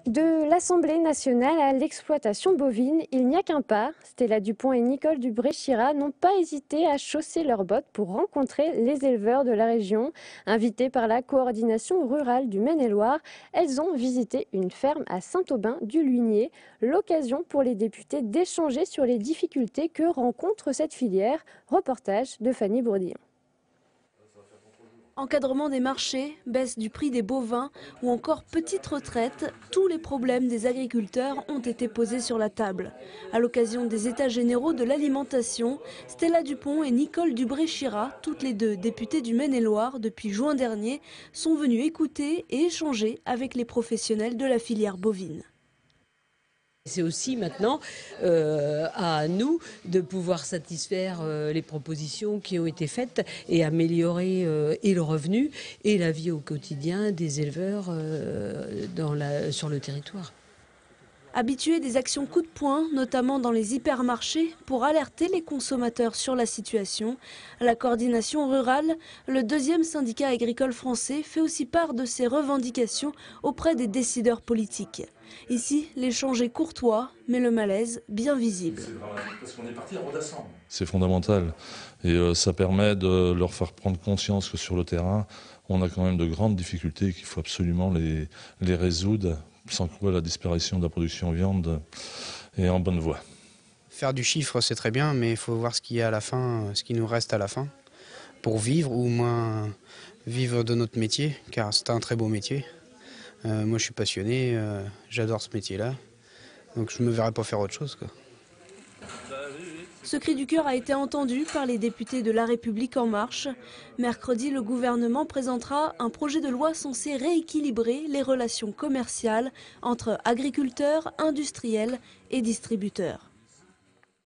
De l'Assemblée nationale à l'exploitation bovine, il n'y a qu'un pas. Stella Dupont et Nicole Dubré-Chirat n'ont pas hésité à chausser leurs bottes pour rencontrer les éleveurs de la région. Invitées par la coordination rurale du Maine-et-Loire, elles ont visité une ferme à Saint-Aubin-du-Luigné. L'occasion pour les députés d'échanger sur les difficultés que rencontre cette filière. Reportage de Fanny Bourdillon. Encadrement des marchés, baisse du prix des bovins ou encore petite retraite, tous les problèmes des agriculteurs ont été posés sur la table. À l'occasion des États généraux de l'alimentation, Stella Dupont et Nicole Dubré-Chirat, toutes les deux députées du Maine-et-Loire depuis juin dernier, sont venues écouter et échanger avec les professionnels de la filière bovine. C'est aussi maintenant à nous de pouvoir satisfaire les propositions qui ont été faites et améliorer et le revenu et la vie au quotidien des éleveurs sur le territoire. Habitués des actions coup de poing, notamment dans les hypermarchés, pour alerter les consommateurs sur la situation, la coordination rurale, le deuxième syndicat agricole français, fait aussi part de ses revendications auprès des décideurs politiques. Ici, l'échange est courtois, mais le malaise bien visible. C'est fondamental et ça permet de leur faire prendre conscience que sur le terrain, on a quand même de grandes difficultés qu'il faut absolument les résoudre, sans quoi la disparition de la production viande est en bonne voie. Faire du chiffre, c'est très bien, mais il faut voir ce qu'il y a à la fin, ce qui nous reste à la fin, pour vivre ou au moins vivre de notre métier, car c'est un très beau métier. Moi, je suis passionné, j'adore ce métier-là, donc je ne me verrais pas faire autre chose, quoi. Ce cri du cœur a été entendu par les députés de La République En Marche. Mercredi, le gouvernement présentera un projet de loi censé rééquilibrer les relations commerciales entre agriculteurs, industriels et distributeurs.